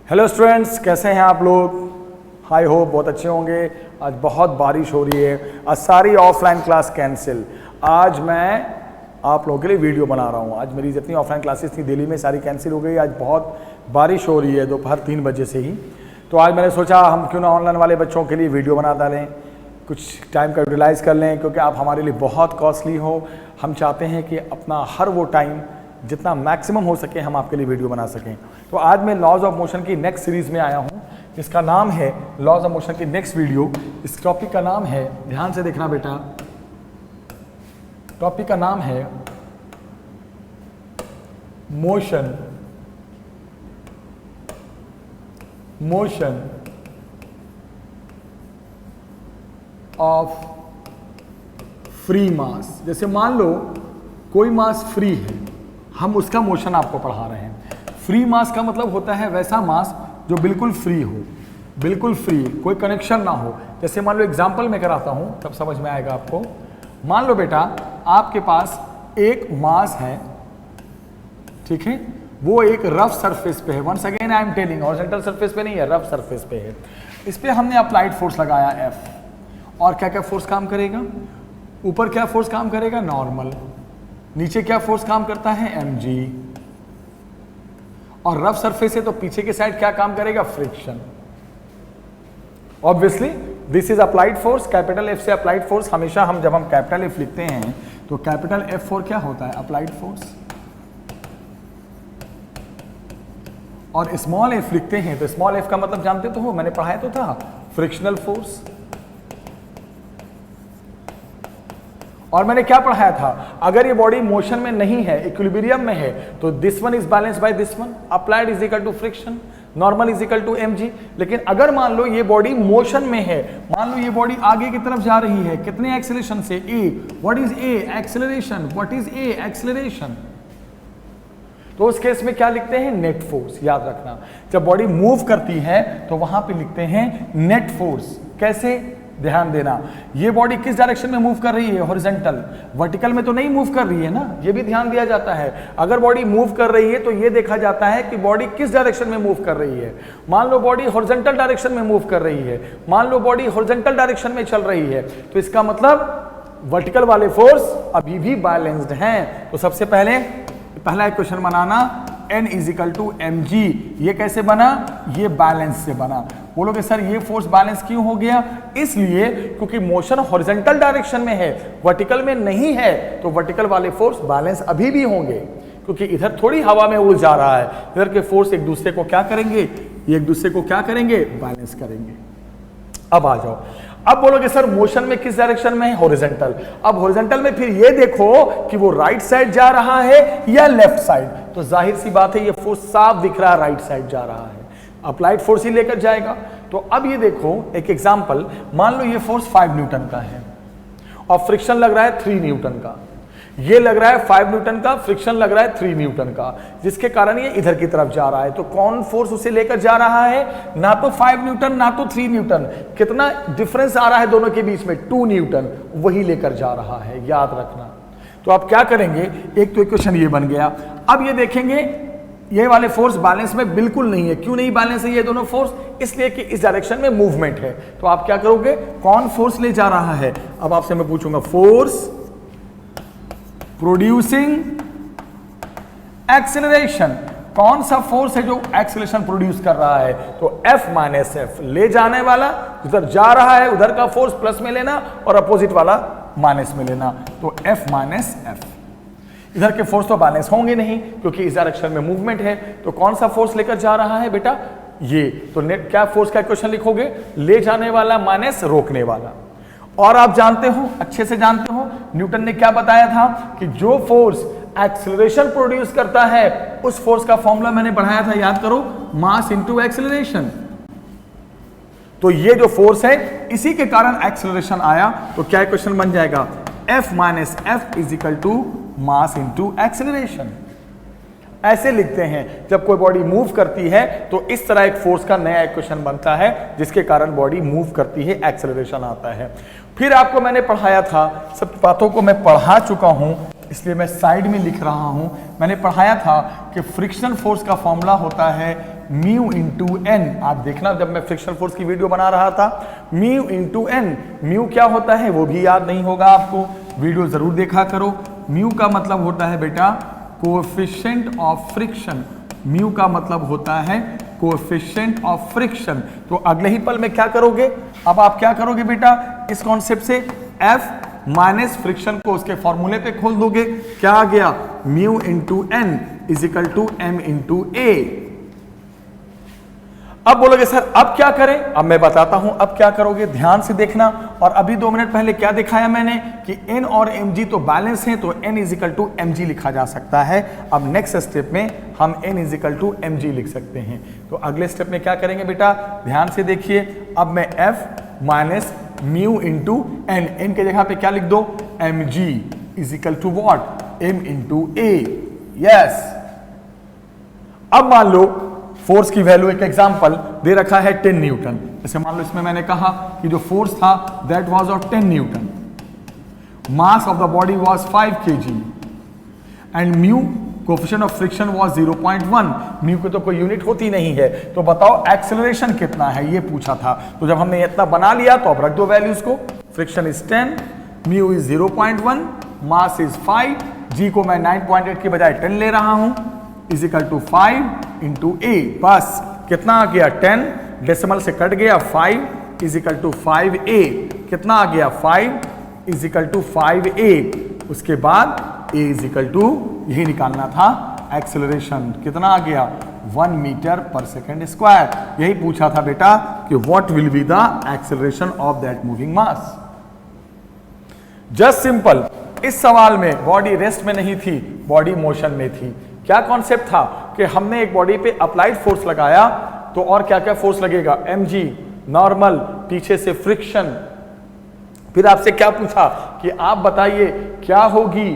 Hello students, कैसे हैं आप लोग? हाई होप बहुत अच्छे होंगे। आज बहुत बारिश हो रही है, आज सारी ऑफलाइन क्लास कैंसिल। आज मैं आप लोगों के लिए वीडियो बना रहा हूँ। आज मेरी जितनी ऑफलाइन क्लासेस थी दिल्ली में सारी कैंसिल हो गई। आज बहुत बारिश हो रही है दोपहर 3 बजे से ही। तो आज मैंने सोचा हम क्यों ना ऑनलाइन वाले बच्चों के लिए वीडियो बना डालें, कुछ टाइम का यूटिलाइज़ कर लें, क्योंकि आप हमारे लिए बहुत कॉस्टली हो। हम चाहते हैं कि अपना हर वो टाइम जितना मैक्सिमम हो सके हम आपके लिए वीडियो बना सकें। तो आज मैं लॉज ऑफ मोशन की नेक्स्ट सीरीज़ में आया हूँ, जिसका नाम है लॉज ऑफ मोशन की नेक्स्ट वीडियो। इस टॉपिक का नाम है, ध्यान से देखना बेटा, टॉपिक का नाम है मोशन ऑफ फ्री मास। जैसे मान लो कोई मास फ्री है, हम उसका मोशन आपको पढ़ा रहे हैं। फ्री मास का मतलब होता है वैसा मास जो बिल्कुल फ्री हो, बिल्कुल फ्री, कोई कनेक्शन ना हो। जैसे मान लो एग्जांपल मैं कराता हूं तब समझ में आएगा आपको। मान लो बेटा आपके पास एक मास है, ठीक है, वो एक रफ सरफेस पे है। Once again I am telling, horizontal surface पे नहीं है, रफ सरफेस पे है। इस पे हमने अप्लाइड फोर्स लगाया F, और क्या क्या फोर्स काम करेगा? ऊपर क्या फोर्स काम करेगा? नॉर्मल। नीचे क्या फोर्स काम करता है? mg। और रफ सरफेस है तो पीछे के साइड क्या काम करेगा? Friction. Obviously this is applied force. Capital F से अप्लाइड फोर्स, हमेशा हम जब हम कैपिटल F लिखते हैं तो कैपिटल F4 क्या होता है? Applied force. और स्मॉल f लिखते हैं तो स्मॉल f का मतलब जानते तो हो, मैंने पढ़ाया तो था, फ्रिक्शनल फोर्स। और मैंने क्या पढ़ाया था? अगर ये बॉडी मोशन में नहीं है, इक्विलिब्रियम में है, तो this one is balance by this one, applied is equal to friction, normal is equal to mg। लेकिन अगर मान लो ये बॉडी मोशन में है, मान लो ये बॉडी आगे की तरफ जा रही है, कितने एक्सेलरेशन से? a। What is a? Acceleration. What is a? Acceleration. तो उस केस में क्या लिखते हैं? Net force. याद रखना, जब बॉडी मूव करती है तो वहां पे लिखते हैं नेट फोर्स। कैसे? ध्यान देना, ये बॉडी किस डायरेक्शन में मूव कर रही है? हॉरिजॉन्टल। वर्टिकल में तो नहीं मूव कर रही है ना, ये भी ध्यान दिया जाता है। अगर बॉडी मूव कर रही है तो ये देखा जाता है कि बॉडी किस डायरेक्शन में मूव कर रही है। मान लो बॉडी हॉरिजॉन्टल डायरेक्शन में मूव कर रही है, मान लो बॉडी हॉरिजॉन्टल डायरेक्शन में चल रही है, तो इसका मतलब वर्टिकल वाले फोर्स अभी भी बैलेंस्ड हैं। तो सबसे पहला इक्वेशन बनाना, n is equal to mg। ये कैसे बना? ये बैलेंस से बना। बोलोगे सर ये फोर्स बैलेंस क्यों हो गया? इसलिए क्योंकि मोशन हॉरिजॉन्टल डायरेक्शन में है, वर्टिकल में नहीं है, तो वर्टिकल वाले फोर्स बैलेंस अभी भी होंगे, क्योंकि इधर थोड़ी हवा में उड़ जा रहा है। इधर के फोर्स एक दूसरे को क्या करेंगे? ये एक दूसरे को क्या करेंगे? बैलेंस करेंगे। अब आ जाओ, अब बोलोगे सर मोशन में किस डायरेक्शन में है? हॉरिजॉन्टल। अब हॉरिजॉन्टल में फिर ये देखो कि वो राइट साइड जा रहा है या लेफ्ट साइड। तो जाहिर सी बात है ये फोर्स साफ दिख रहा है, राइट साइड जा रहा है, अप्लाइड फोर्स ही लेकर जाएगा। तो अब ये देखो एक एग्जांपल, मान लो ये फोर्स 5 न्यूटन का है और फ्रिक्शन लग रहा है 3 न्यूटन का। ये लग रहा है 5 न्यूटन का, फ्रिक्शन लग रहा है 3 न्यूटन का, जिसके कारण ये इधर की तरफ जा रहा है। तो कौन फोर्स उसे लेकर जा रहा है? ना तो 5 न्यूटन ना तो 3 न्यूटन। कितना डिफरेंस आ रहा है दोनों के बीच में? 2 न्यूटन। वही लेकर जा रहा है, याद रखना। तो आप क्या करेंगे? एक तो इक्वेशन ये बन गया। अब ये देखेंगे ये वाले फोर्स बैलेंस में बिल्कुल नहीं है। क्यों नहीं बैलेंस है ये दोनों फोर्स? इसलिए कि इस डायरेक्शन में मूवमेंट है। तो आप क्या करोगे? कौन फोर्स ले जा रहा है? अब आपसे मैं पूछूंगा, फोर्स प्रोड्यूसिंग एक्सेलरेशन। कौन सा फोर्स है जो एक्सेलरेशन प्रोड्यूस कर रहा है? तो F माइनस F, ले जाने वाला उधर जा रहा है, उधर का फोर्स प्लस में लेना और अपोजिट वाला माइनस में लेना। तो F माइनस F। इधर के फोर्स तो बैलेंस होंगे नहीं क्योंकि इस डायरेक्शन में मूवमेंट है। तो कौन सा फोर्स लेकर जा रहा है बेटा? ये। तो नेट क्या फोर्स का इक्वेशन लिखोगे? ले जाने वाला माइनस रोकने वाला। और आप जानते हो, अच्छे से जानते हो, न्यूटन ने क्या बताया था कि जो फोर्स एक्सेलरेशन प्रोड्यूस करता है उस फोर्स का फॉर्मूला मैंने बढ़ाया था, याद करो, मास इनटू एक्सेलरेशन। तो ये जो फोर्स है इसी के कारण एक्सेलरेशन आया। तो क्या इक्वेशन बन जाएगा? F minus F is equal to mass into acceleration. ऐसे लिखते हैं जब कोई बॉडी मूव करती है तो इस तरह एक फोर्स का नया इक्वेशन बनता है जिसके कारण बॉडी मूव करती है, एक्सेलरेशन आता है। फिर आपको मैंने पढ़ाया था, सब बातों को मैं पढ़ा चुका हूं इसलिए मैं साइड में लिख रहा हूं। मैंने पढ़ाया था कि फ्रिक्शन फोर्स का फॉर्मूला होता है म्यू इंटू एन। आप देखना जब मैं फ्रिक्शनल फोर्स की वीडियो बना रहा था, म्यू इंटू एन। म्यू क्या होता है वो भी याद नहीं होगा आपको, वीडियो जरूर देखा करो। म्यू का मतलब होता है बेटा कोएफिशिएंट ऑफ फ्रिक्शन। म्यू का मतलब होता है कोएफिशिएंट ऑफ फ्रिक्शन। तो अगले ही पल में क्या करोगे, अब आप क्या करोगे बेटा, इस कॉन्सेप्ट से F माइनस फ्रिक्शन को उसके फॉर्मूले पे खोल दोगे। क्या आ गया, mu into N is equal to M into A. अब बोलोगे सर अब क्या करें, अब मैं बताता हूं अब क्या करोगे, ध्यान से देखना। और अभी 2 मिनट पहले क्या दिखाया मैंने कि n और mg तो बैलेंस है, तो n is equal to mg लिखा जा सकता है। अब नेक्स्ट स्टेप में हम n is equal to mg लिख सकते हैं। तो अगले स्टेप में क्या करेंगे बेटा, ध्यान से देखिए। अब मैं f minus mu into n, n के जगह पे क्या लिख दो, mg is equal to what, m into a. Yes, अब मान लो फोर्स की वैल्यू, एक एग्जांपल दे रखा है 10 न्यूटन। जैसे मान लो इसमें मैंने कहा कि जो फोर्स था that was of 10 Newton, mass of the body was 5 kg and mu coefficient of friction was 0.1। Mu की तो कोई यूनिट होती नहीं है, तो बताओ एक्सेलरेशन कितना है ये पूछा था। तो जब हमने इतना बना लिया तो अब रख दो वैल्यूज को। Friction is 10, mu is 0.1, mass is 5, जी को मैं 9.8 की बजाय 10 ले रहा हूं, इज इक्वल टू 5 इंटू ए। बस कितना आ गया, 10 डेसिमल से कट गया, 5 इज इक्वल टू 5a। कितना आ गया, 5 इज इक्वल टू 5a। उसके बाद a इज इक्वल टू, यही निकालना था एक्सेलरेशन, कितना आ गया, 1 मीटर पर सेकेंड स्क्वायर। यही पूछा था बेटा कि what will be the acceleration of that moving mass. Just simple. इस सवाल में बॉडी रेस्ट में नहीं थी, बॉडी मोशन में थी। क्या कॉन्सेप्ट था कि हमने एक बॉडी पे अप्लाइड फोर्स लगाया, तो और क्या क्या फोर्स लगेगा, mg नॉर्मल, पीछे से फ्रिक्शन। फिर आपसे क्या पूछा कि आप बताइए क्या होगी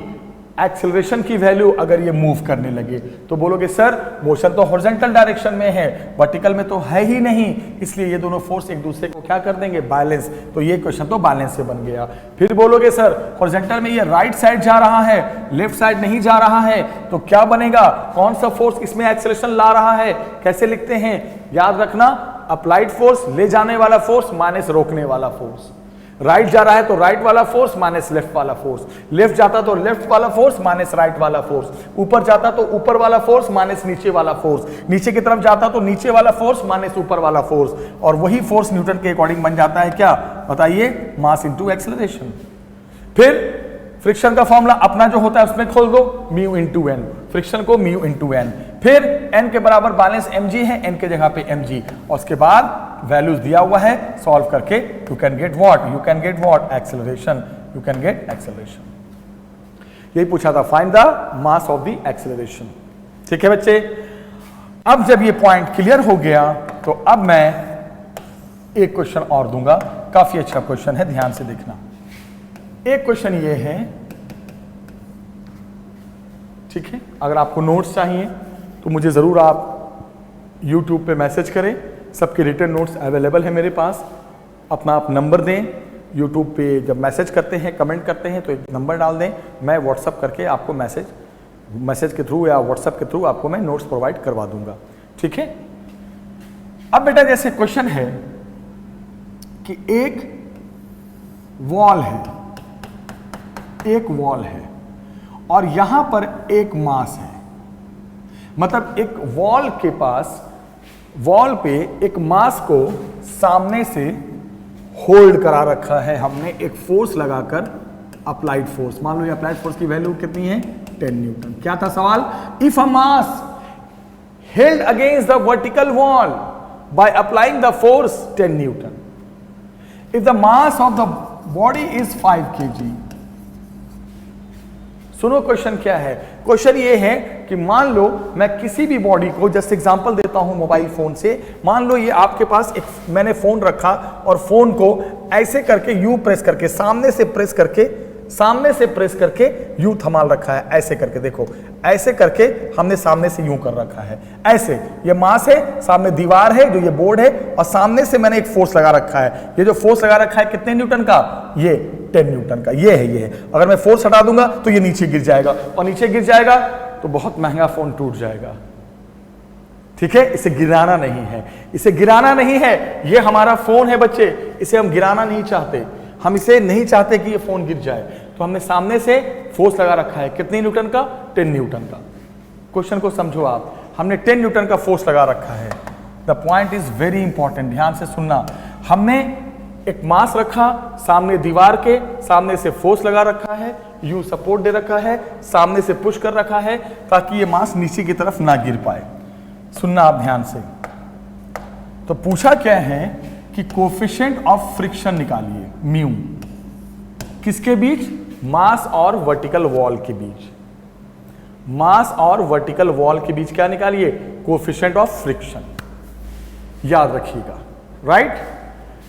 एक्सेलरेशन की वैल्यू अगर ये मूव करने लगे। तो बोलोगे सर मोशन तो हॉरिजॉन्टल डायरेक्शन में है, वर्टिकल में तो है ही नहीं, इसलिए ये दोनों फोर्स एक दूसरे को क्या कर देंगे, बैलेंस। तो ये क्वेश्चन तो बैलेंस से बन गया। फिर बोलोगे सर हॉरिजॉन्टल में ये राइट साइड जा रहा है, लेफ्ट साइड नहीं जा रहा है, तो क्या बनेगा, कौन सा फोर्स इसमें एक्सेलरेशन ला रहा है, कैसे लिखते हैं, याद रखना अप्लाइड फोर्स ले जाने वाला फोर्स माइनस रोकने वाला फोर्स। राइट जा रहा है तो राइट वाला फोर्स माइनस लेफ्ट वाला फोर्स, लेफ्ट जाता तो लेफ्ट वाला फोर्स माइनस राइट वाला फोर्स, ऊपर जाता तो ऊपर वाला फोर्स माइनस नीचे वाला फोर्स, नीचे की तरफ जाता तो नीचे वाला फोर्स माइनस ऊपर वाला फोर्स। और वही फोर्स न्यूटन के अकॉर्डिंग बन जाता है क्या, बताइए, मास इनटू एक्सेलरेशन। फिर फ्रिक्शन का फॉर्मूला अपना जो होता है उसमें खोल दो, म्यू इंटू एन, फ्रिक्शन को म्यू इंटू एन। फिर एन के बराबर बैलेंस mg है, एन के जगह पे mg, और उसके बाद वैल्यूज दिया हुआ है, सॉल्व करके you can get what, you can get what, acceleration, you can get acceleration. यही पूछा था, find the mass of the acceleration. ठीक है बच्चे, अब जब ये पॉइंट क्लियर हो गया तो अब मैं एक क्वेश्चन और दूंगा, काफी अच्छा क्वेश्चन है, ध्यान से देखना। एक क्वेश्चन ये है, ठीक है, अगर आपको नोट्स चाहिए तो मुझे जरूर आप YouTube पे मैसेज करें, सबके रिटर्न नोट्स अवेलेबल है मेरे पास। अपना आप नंबर दें, YouTube पे जब मैसेज करते हैं, कमेंट करते हैं तो एक नंबर डाल दें, मैं व्हाट्सअप करके आपको मैसेज के थ्रू या व्हाट्सअप के थ्रू आपको मैं नोट्स प्रोवाइड करवा दूंगा। ठीक है, अब बेटा जैसे क्वेश्चन है कि एक वॉल है, एक वॉल है और यहां पर एक मास है, मतलब एक वॉल के पास, वॉल पे एक मास को सामने से होल्ड करा रखा है हमने एक फोर्स लगाकर, अप्लाइड फोर्स। मान लो ये अप्लाइड फोर्स की वैल्यू कितनी है, 10 न्यूटन। क्या था सवाल, if a mass held against the vertical wall by applying the force 10 Newton, if the mass of the body is 5 kg। सुनो क्वेश्चन क्या है, क्वेश्चन ये है कि मान लो मैं किसी भी बॉडी को, जस्ट एग्जांपल देता हूं मोबाइल फोन से, मान लो ये आपके पास एक मैंने फोन रखा और फोन को ऐसे करके यू प्रेस करके, सामने से प्रेस करके यू थमाल रखा है, ऐसे करके देखो, ऐसे करके हमने सामने से यूं कर रखा है, ऐसे। ये मास है, सामने दीवार है जो ये बोर्ड है, और सामने से मैंने एक फोर्स लगा रखा है। ये जो फोर्स लगा रखा है कितने न्यूटन का, ये 10 न्यूटन का, ये है। अगर मैं फोर्स हटा दूंगा तो ये नीचे गिर जाएगा, और नीचे गिर जाएगा तो बहुत महंगा फोन टूट जाएगा। ठीक है, इसे गिराना नहीं है, इसे गिराना नहीं है। ये हमारा फोन है बच्चे, इसे हम गिराना नहीं चाहते, हम इसे नहीं चाहते कि ये फोन गिर जाए, तो हमने सामने से फोर्स लगा रखा है। कितनी न्यूटन का? 10 न्यूटन का। क्वेश्चन को समझो आप, हमने 10 न्यूटन का फोर्स लगा रखा है। The point is very important, ध्यान से सुनना। हमने एक मास रखा, सामने दीवार के, सामने से फोर्स लगा रखा है, यू सपोर्ट दे रखा है, सामने से पुश कर रखा है ताकि ये मास नीचे की तरफ ना गिर पाए। सुनना आप ध्यान से। तो पूछा क्या है कि कोफिशिएंट ऑफ फ्रिक्शन निकालिए, म्यू। किसके बीच? मास और वर्टिकल वॉल के बीच। मास और वर्टिकल वॉल के बीच क्या निकालिए? Coefficient of friction. याद रखिएगा, राइट।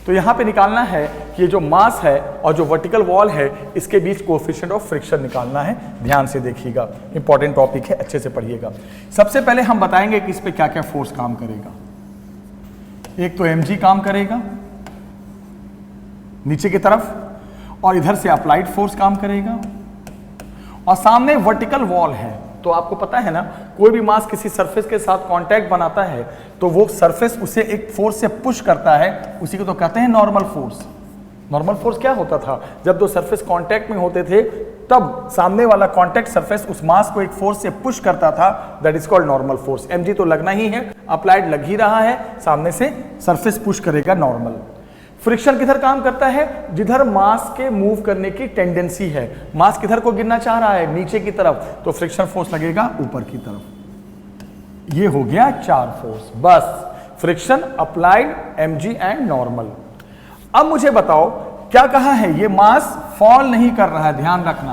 तो यहां पे निकालना है कि ये जो मास है और जो वर्टिकल वॉल है, इसके बीच कोफिशिएंट ऑफ फ्रिक्शन निकालना है। ध्यान से देखिएगा, इंपॉर्टेंट टॉपिक है, अच्छे से पढ़िएगा। सबसे पहले हम बताएंगे कि इस पे क्या क्या फोर्स काम करेगा। एक तो mg काम करेगा नीचे की तरफ, और इधर से अप्लाइड फोर्स काम करेगा, और सामने वर्टिकल वॉल है। तो आपको पता है ना, कोई भी मास किसी सरफेस के साथ कांटेक्ट बनाता है तो वो सरफेस उसे एक फोर्स से पुश करता है, उसी को तो कहते हैं नॉर्मल फोर्स। नॉर्मल फोर्स क्या होता था? जब दो सरफेस कांटेक्ट में होते थे तब सामने वाला कांटेक्ट सरफेस उस मास को एक फोर्स से पुश करता था, that is called normal force. mg तो लगना ही है, अप्लाइड लग ही रहा है, सामने से सरफेस पुश करेगा, नॉर्मल। फ्रिक्शन किधर काम करता है? जिधर मास के मूव करने की टेंडेंसी है। मास किधर को गिरना चाह रहा है? नीचे की तरफ, तो फ्रिक्शन फोर्स लगेगा ऊपर की तरफ। ये हो गया 4 फोर्स, बस friction, applied, mg and normal. अब मुझे बताओ क्या कहा है? ये मास फॉल नहीं कर रहा है, ध्यान रखना,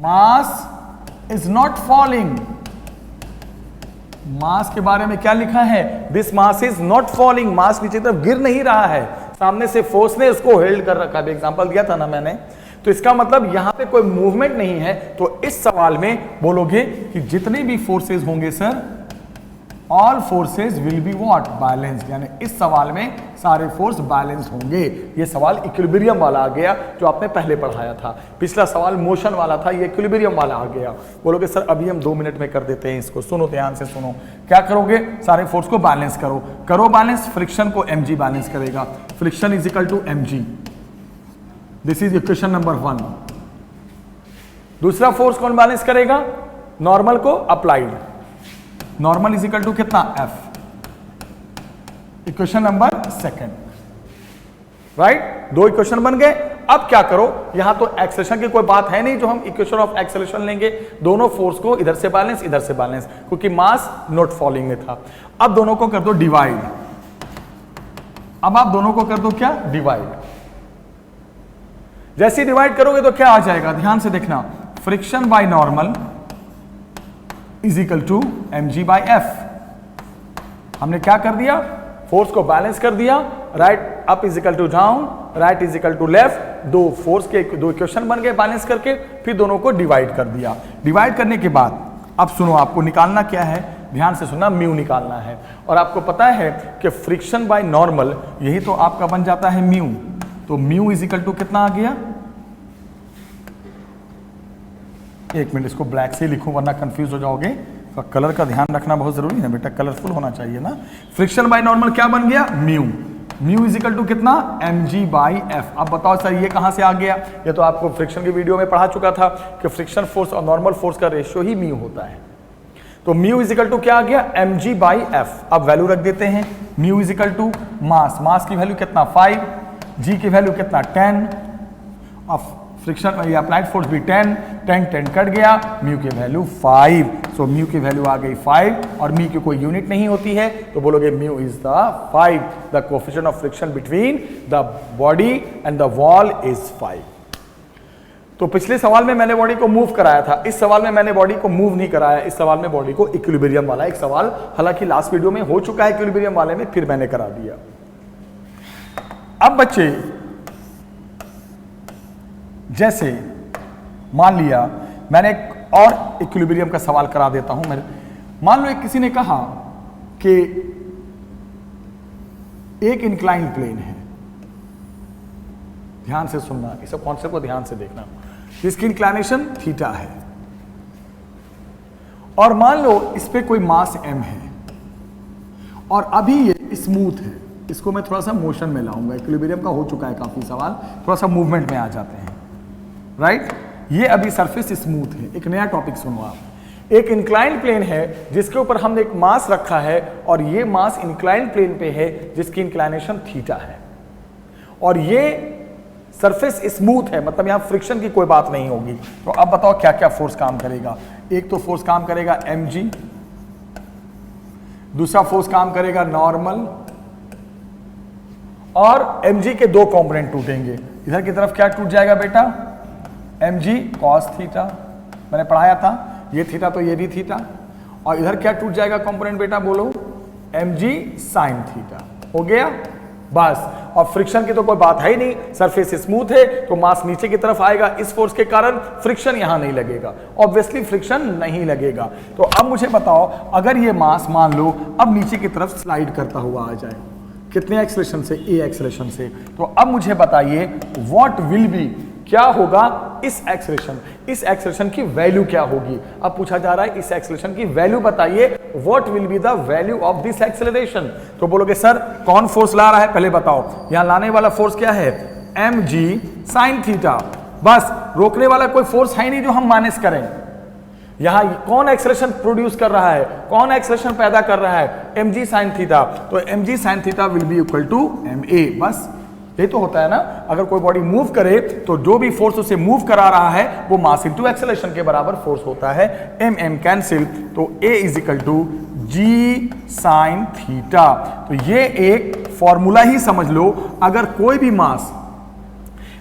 mass is not falling. Mass के बारे में क्या लिखा है? This mass is not falling. Mass नीचे तरफ गिर नहीं रहा है, सामने से फोर्स ने उसको हेल्ड कर रखा है। एग्जांपल दिया था ना मैंने, तो इसका मतलब यहां पे कोई मूवमेंट नहीं है। तो इस सवाल में बोलोगे कि जितने भी फोर्सेस होंगे sir, all forces will be what? Balanced. यानी इस सवाल में सारे फोर्स बैलेंस्ड होंगे। ये सवाल इक्विलिब्रियम वाला आ गया जो आपने पहले पढ़ाया था। पिछला सवाल मोशन वाला था, ये इक्विलिब्रियम वाला आ गया। बोलोगे सर अभी हम 2 मिनट में कर देते हैं इसको। सुनो, ध्यान से सुनो। क्या करोगे? सारे फोर्स को बैलेंस करो। करो बैलेंस, फ्रिक्शन को mg बैलेंस करेगा। Friction is equal to mg। This is equation number 1। दूसरा फोर्स कौन बैलेंस करेगा? नॉर्मल को applied. Normal is equal to कितना? f। Equation number 2, right. 2 equation बन गए। अब क्या करो, यहां तो एक्सेलरेशन की कोई बात है नहीं जो हम इक्वेशन ऑफ एक्सेलरेशन लेंगे। दोनों फोर्स को इधर से बैलेंस, इधर से बैलेंस, क्योंकि मास नॉट फॉलिंग में था। अब दोनों को कर दो डिवाइड। अब आप दोनों को कर दो क्या? डिवाइड। जैसे ही डिवाइड करोगे तो क्या आ जाएगा? ध्यान से देखना, friction by normal is equal to mg by f। हमने क्या कर दिया? फोर्स को बैलेंस कर दिया। Right up is equal to down, right is equal to left. 2 force के 2 इक्वेशन बन गए बैलेंस करके, फिर दोनों को डिवाइड कर दिया। डिवाइड करने के बाद अब सुनो, आपको निकालना क्या है? ध्यान से सुनना, म्यू निकालना है। और आपको पता है कि फ्रिक्शन बाय नॉर्मल यही तो आपका बन जाता है म्यू। तो म्यू इज इक्वल टू कितना आ गया? 1 मिनट, इसको ब्लैक से लिखूं वरना कंफ्यूज हो जाओगे। तो कलर का ध्यान रखना बहुत जरूरी है बेटा, कलरफुल होना चाहिए ना। फ्रिक्शन बाय नॉर्मल क्या बन गया? Mu. Mu is equal to कितना? mg by F. अब बताओ सर ये कहां से आ गया? ये तो आपको फ्रिक्शन की वीडियो में पढ़ा चुका था कि फ्रिक्शन फोर्स और नॉर्मल फोर्स का रेशियो ही म्यू होता है। तो म्यू इज इक्वल टू क्या आ गया? mg by F. अब वैल्यू रख देते हैं। Mu is equal to mass, mass की वैल्यू कितना? 5, g की वैल्यू कितना? 10, अब फ्रिक्शन अप्लाइड फोर्स भी 10, 10 कट गया, म्यू की वैल्यू 5। सो म्यू की वैल्यू आ गई 5, और म्यू की कोई यूनिट नहीं होती है, तो बोलोगे mu is the 5। The coefficient of friction between the body and the wall is 5। तो पिछले सवाल में मैंने बॉडी को मूव कराया था, इस सवाल में मैंने बॉडी को मूव नहीं कराया। इस सवाल में बॉडी को इक्विलिब्रियम वाला एक सवाल, हालांकि लास्ट वीडियो में हो चुका है इक्विलिब्रियम वाले में, फिर मैंने करा दिया। अब बच्चे जैसे मान लिया मैंने एक और इक्विलिब्रियम का सवाल करा देता हूं। मैं मान लो एक किसी ने कहा कि एक इंक्लाइंड प्लेन है, ध्यान से सुनना, इस कॉन्सेप्ट को ध्यान से देखना, जिसकी इंक्लाइनेशन थीटा है, और मान लो इस पे कोई मास m है, और अभी ये स्मूथ है, इसको मैं थोड़ा सा मोशन में लाऊंगा, इक्विलिब्रियम का हो चुका है काफी सवाल, थोड़ा सा मूवमेंट में आ जाते हैं, राइट। ये अभी सरफेस स्मूथ है। एक नया टॉपिक सुनो आप। एक इंक्लाइंड प्लेन है जिसके ऊपर हमने एक मास रखा है और ये मास इंक्लाइंड प्लेन पे है जिसकी इंक्लाइनेशन थीटा है, और ये सरफेस स्मूथ है, मतलब यहां फ्रिक्शन की कोई बात नहीं होगी। तो अब बताओ क्या क्या फोर्स काम करेगा। एक तो फोर्स काम करेगा mg, दूसरा फोर्स काम करेगा नॉर्मल, और mg के दो कंपोनेंट टूटेंगे। इधर की तरफ क्या टूट जाएगा बेटा, mg cos थीटा, मैंने पढ़ाया था, ये थीटा तो ये भी थीटा, और इधर क्या टूट जाएगा कंपोनेंट बेटा, बोलो, mg sin थीटा। हो गया बस। और फ्रिक्शन की तो कोई बात है ही नहीं, सरफेस स्मूथ है तो मास नीचे की तरफ आएगा, इस फोर्स के कारण फ्रिक्शन यहां नहीं लगेगा, ऑब्वियसली फ्रिक्शन नहीं लगेगा। तो अब मुझे बताओ, अगर ये मास मान लो अब नीचे की तरफ स्लाइड करता हुआ आ जाए, कितने एक्सेलरेशन से, ए एक्सेलरेशन से, तो अब मुझे बताइए व्हाट विल बी, क्या होगा इस एक्सेलरेशन की वैल्यू क्या होगी। अब पूछा जा रहा है इस एक्सेलरेशन की वैल्यू बताइए, what will be the value of this acceleration. तो बोलोगे सर कौन फोर्स ला रहा है, पहले बताओ। यहां लाने वाला फोर्स क्या है, mg sin थीटा, बस। रोकने वाला कोई फोर्स है नहीं जो हम माइनस करें। यहां कौन एक्सेलरेशन प्रोड्यूस कर रहा है, कौन एक्सेलरेशन पैदा कर रहा है, mg sin थीटा। तो mg sin theta will be equal to ma, बस। ये तो होता है ना, अगर कोई बॉडी मूव करे तो जो भी फोर्स उसे मूव करा रहा है वो मास इनटू एक्सेलरेशन के बराबर फोर्स होता है, mm कैंसिल, तो a is equal to g sin theta. तो ये एक फॉर्मूला ही समझ लो, अगर कोई भी मास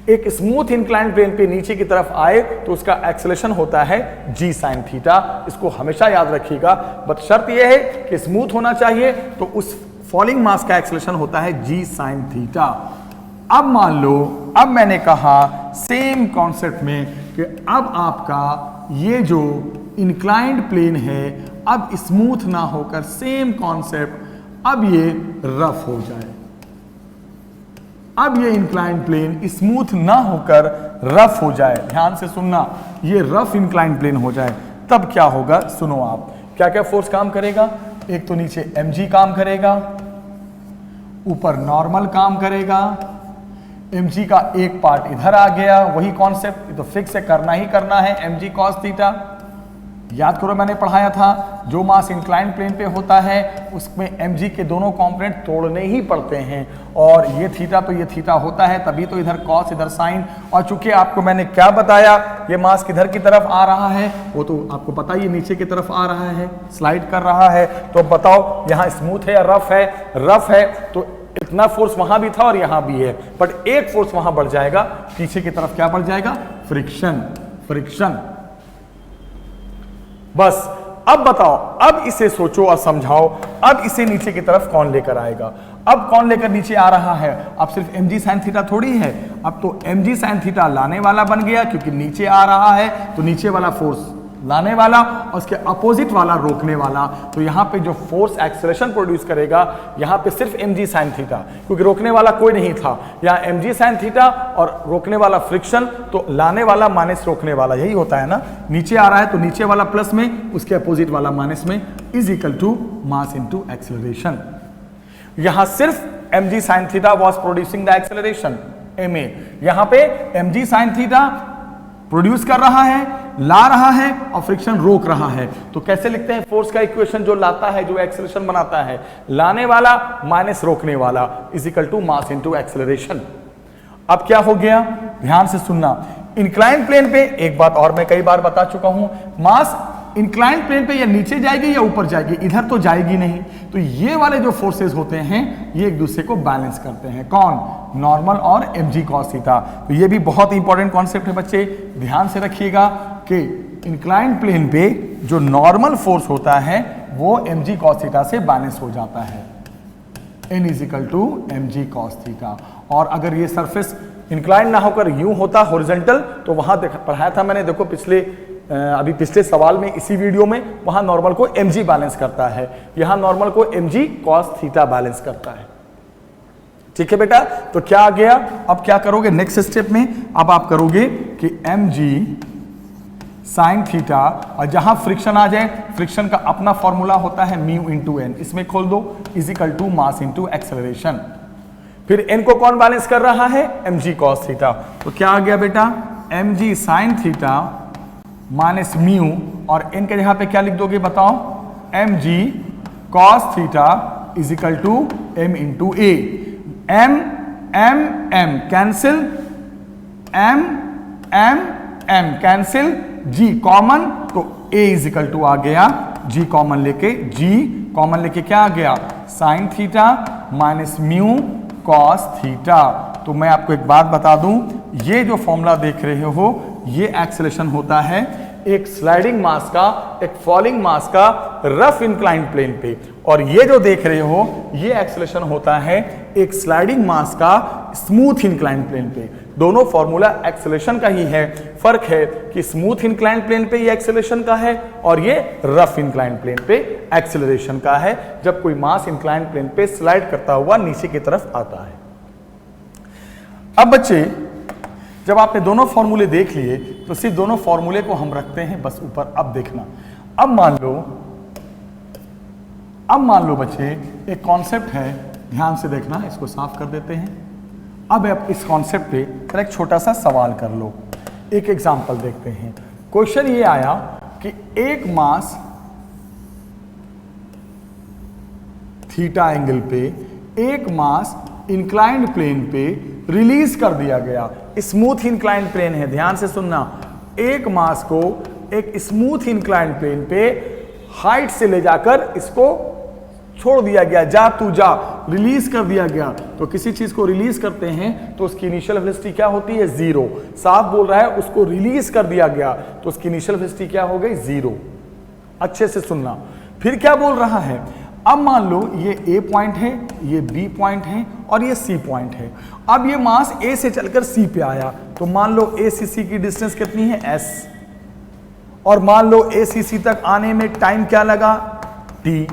एक स्मूथ इंक्लाइंड प्लेन पे नीचे की तरफ आए तो उसका एक्सेलरेशन होता है g sin थीटा। इसको हमेशा याद रखिएगा, बट शर्त यह है कि स्मूथ होना चाहिए, तो उस फॉलिंग मास का एक्सेलरेशन होता है g sin थीटा। अब मान लो, अब मैंने कहा सेम कॉन्सेप्ट में कि अब आपका ये जो इंक्लाइंड प्लेन है अब स्मूथ ना होकर, सेम कॉन्सेप्ट, अब ये रफ हो जाए। अब ये इंक्लाइंड प्लेन स्मूथ ना होकर रफ हो जाए, ध्यान से सुनना, ये रफ इंक्लाइंड प्लेन हो जाए, तब क्या होगा सुनो आप। क्या क्या फोर्स काम करेगा, एक तो नीचे mg काम करेगा, ऊपर नॉर्मल काम करेगा, mg का एक पार्ट इधर आ गया, वही कॉन्सेप्ट तो फिक्स है, करना ही करना है, mg cos थीटा। याद करो मैंने पढ़ाया था, जो मास इंक्लाइंड प्लेन पे होता है उसमें mg के दोनों कंपोनेंट तोड़ने ही पड़ते हैं, और ये थीटा तो ये थीटा होता है, तभी तो इधर cos इधर sin। और चूंकि आपको मैंने क्या बताया, ये मास किधर की तरफ आ रहा है वो तो आपको पता ही, नीचे की तरफ आ रहा है, स्लाइड कर रहा है। तो बताओ यहाँ स्मूथ है या रफ है, रफ है, तो इतना फोर्स वहां भी था और यहां भी है, बट एक फोर्स वहां बढ़ जाएगा, पीछे की तरफ क्या बढ़ जाएगा, फ्रिक्शन, फ्रिक्शन। बस अब बताओ, अब इसे सोचो और समझाओ, अब इसे नीचे की तरफ कौन लेकर आएगा। अब कौन लेकर नीचे आ रहा है, अब सिर्फ mg sin थीटा थोड़ी है, अब तो mg sin थीटा लाने वाला बन गया, क्योंकि नीचे आ रहा है तो नीचे वाला फोर्स लाने वाला और उसके अपोजिट वाला रोकने वाला। तो यहां पे जो फोर्स एक्सेलरेशन प्रोड्यूस करेगा, यहां पे सिर्फ mg sin थीटा, क्योंकि रोकने वाला कोई नहीं था। यहां mg sin थीटा और रोकने वाला फ्रिक्शन, तो लाने वाला माइनस रोकने वाला, यही होता है ना। नीचे आ रहा है तो नीचे वाला प्लस में, उसके अपोजिट वाला माइनस में, is equal to mass into acceleration. यहां सिर्फ mg sin theta was producing the acceleration ma, यहां पे mg sin थीटा प्रोड्यूस कर रहा है, ला रहा है, और फ्रिक्शन रोक रहा है। तो कैसे लिखते हैं फोर्स का इक्वेशन, जो लाता है, जो एक्सेलरेशन बनाता है, लाने वाला माइनस रोकने वाला, is equal to mass into acceleration. अब क्या हो गया, ध्यान से सुनना। इंक्लाइंड प्लेन पे एक बात और मैं कई बार बता चुका हूं, मास इंक्लाइंड प्लेन पे या नीचे जाएगी या ऊपर जाएगी, इधर तो जाएगी नहीं। तो ये वाले जो फोर्सेस होते हैं ये एक दूसरे को बैलेंस करते हैं, कौन, नॉर्मल और mg cos थीटा। तो ये भी बहुत इंपॉर्टेंट कॉन्सेप्ट है बच्चे, ध्यान से रखिएगा कि इंक्लाइंड प्लेन पे जो नॉर्मल फोर्स होता है वो mg cos थीटा से बैलेंस हो जाता है, n is equal to mg cos theta. और अगर ये सरफेस इंक्लाइंड ना होकर यूं होता हॉरिजॉन्टल, तो वहां पढ़ाया था मैंने, देखो अभी पिछले सवाल में, इसी वीडियो में, वहां नॉर्मल को mg बैलेंस करता है, यहां नॉर्मल को mg cos थीटा बैलेंस करता है। ठीक है बेटा, तो क्या आ गया, अब क्या करोगे नेक्स्ट स्टेप में, अब आप करोगे कि mg साइन थीटा, और जहां फ्रिक्शन आ जाए, फ्रिक्शन का अपना फॉर्मूला होता है म्यू इंटू एन, इसमें खोल दो, is equal to mass into acceleration. फिर एन को कौन बैलेंस कर रहा है? mg cos theta. तो क्या आ गया बेटा? mg sin theta minus mu, और n के जगह पे क्या लिख दोगे बताओ? mg cos theta is equal to m into a. m cancel, m cancel, g common, तो a इज इक्वल टू आ गया g कॉमन लेके, g कॉमन लेके क्या आ गया? Sine theta minus mu cos theta. तो मैं आपको एक बात बता दूं, ये जो फॉर्मूला देख रहे हो, ये एक्सेलरेशन होता है एक स्लाइडिंग मास का, एक फॉलिंग मास का रफ इंक्लाइंड प्लेन पे, और ये जो देख रहे हो, ये एक्सेलरेशन होता है एक स्लाइडिंग मास का स्मूथ इंक्लाइंड प्लेन पे। दोनों फॉर्मूला एक्सेलरेशन का ही है, फर्क है कि स्मूथ इंक्लाइंड प्लेन पे ये एक्सेलरेशन का है और ये रफ इंक्लाइंड प्लेन पे एक्सेलरेशन का है, जब कोई मास इंक्लाइंड प्लेन पे स्लाइड करता हुआ नीचे की तरफ आता है। अब बच्चे, जब आपने दोनों फॉर्मूले देख लिए, तो सिर्फ दोनों फॉर्मूले को हम रखते हैं बस ऊपर। अब देखना, अब मान लो बच्चे, एक कॉन्सेप्ट है, ध्यान से देखना, इसको साफ कर देते हैं। अब आप इस कॉन्सेप्ट पे फिर एक छोटा सा सवाल कर लो, एक एग्जांपल देखते हैं। क्वेश्चन ये आया कि एक मास थीटा एंगल पे, एक मास इंक्लाइंड प्लेन पे रिलीज कर दिया गया। स्मूथ इंक्लाइंड प्लेन है, ध्यान से सुनना। एक मास को एक स्मूथ इंक्लाइंड प्लेन पे हाइट से ले जाकर इसको छोड़ दिया गया, जा तू जा, रिलीज कर दिया गया। तो किसी चीज को रिलीज करते हैं तो उसकी इनिशियल वेलोसिटी क्या होती है? जीरो। साफ बोल रहा है, उसको रिलीज कर दिया गया तो उसकी इनिशियल वेलोसिटी क्या हो गई? जीरो। अच्छे से सुनना, फिर क्या बोल रहा है? अब मान लो ये ए पॉइंट है, ये बी पॉइंट है और ये सी पॉइंट है। अब ये मास ए से चलकर सी पे आया, तो मान लो ए से सी की डिस्टेंस कितनी है? एस। और मान लो ए से सी तक आने में टाइम क्या लगा? टी।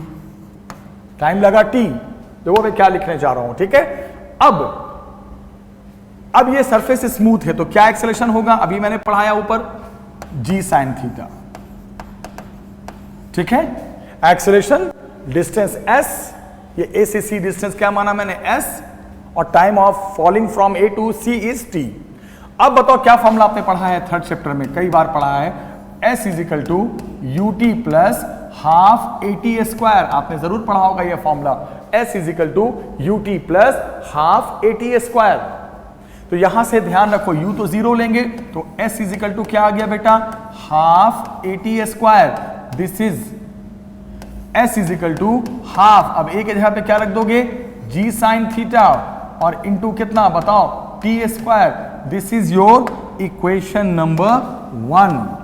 टाइम लगा टी। देखो मैं क्या लिखने जा रहा हूं, ठीक है। अब ये सरफेस स्मूथ है, तो क्या एक्सेलरेशन होगा? अभी मैंने पढ़ाया ऊपर, जी साइन थीटा, ठीक है। एक्सेलरेशन डिस्टेंस s, ये a से c डिस्टेंस क्या माना मैंने? s, और time of falling from a to c is t। अब बताओ क्या फॉर्मूला आपने पढ़ा है थर्ड चैप्टर में, कई बार पढ़ा है, s is equal to ut plus half at square. आपने जरूर पढ़ा होगा ये formula, s is equal to ut plus half at square. तो यहां से ध्यान रखो, u तो जीरो लेंगे, तो s इज इक्वल टू क्या आ गया बेटा? Half at square. This is s is equal to half. अब a के जगह पे क्या रख दोगे? g साइन थीटा, और इंटू कितना बताओ? t square. This is your equation number 1।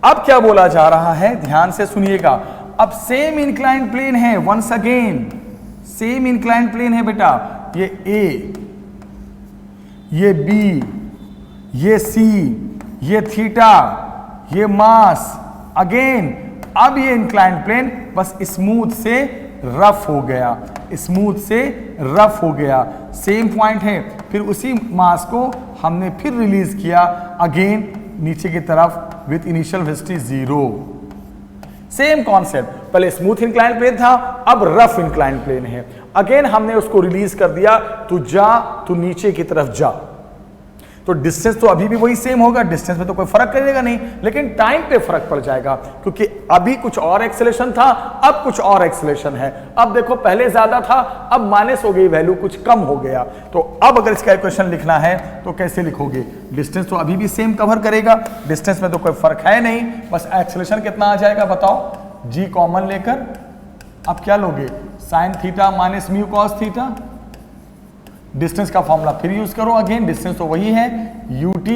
अब क्या बोला जा रहा है, ध्यान से सुनिएगा। अब सेम इंक्लाइंड प्लेन है, once again same inclined plane है बेटा। ये a, ये b, ये c, ये थीटा, ये मास, अगेन अब ये इंक्लाइंड प्लेन बस स्मूथ से रफ हो गया, स्मूथ से रफ हो गया, सेम पॉइंट है। फिर उसी मास को हमने फिर रिलीज किया अगेन नीचे की तरफ with initial velocity zero. Same concept, पहले स्मूथ इंक्लाइंड प्लेन था, अब रफ इंक्लाइंड प्लेन है। अगेन हमने उसको रिलीज कर दिया, तू जा, तू नीचे की तरफ जा। तो डिस्टेंस तो अभी भी वही सेम होगा, डिस्टेंस में तो कोई फर्क करेगा नहीं, लेकिन टाइम पे फर्क पड़ जाएगा, क्योंकि अभी कुछ और एक्सेलरेशन था, अब कुछ और एक्सेलरेशन है। अब देखो पहले ज्यादा था, अब माइनस हो गई वैल्यू, कुछ कम हो गया। तो अब अगर इसका इक्वेशन लिखना है तो कैसे लिखोगे? डिस्टेंस तो अभी भी सेम कवर करेगा, डिस्टेंस में तो कोई फर्क है नहीं, बस एक्सेलरेशन कितना आ जाएगा बताओ? जी कॉमन लेकर अब क्या लोगे? Sign theta minus mu cos theta. Distance का फॉर्मूला फिर यूज करो, अगेन डिस्टेंस तो वही है, ut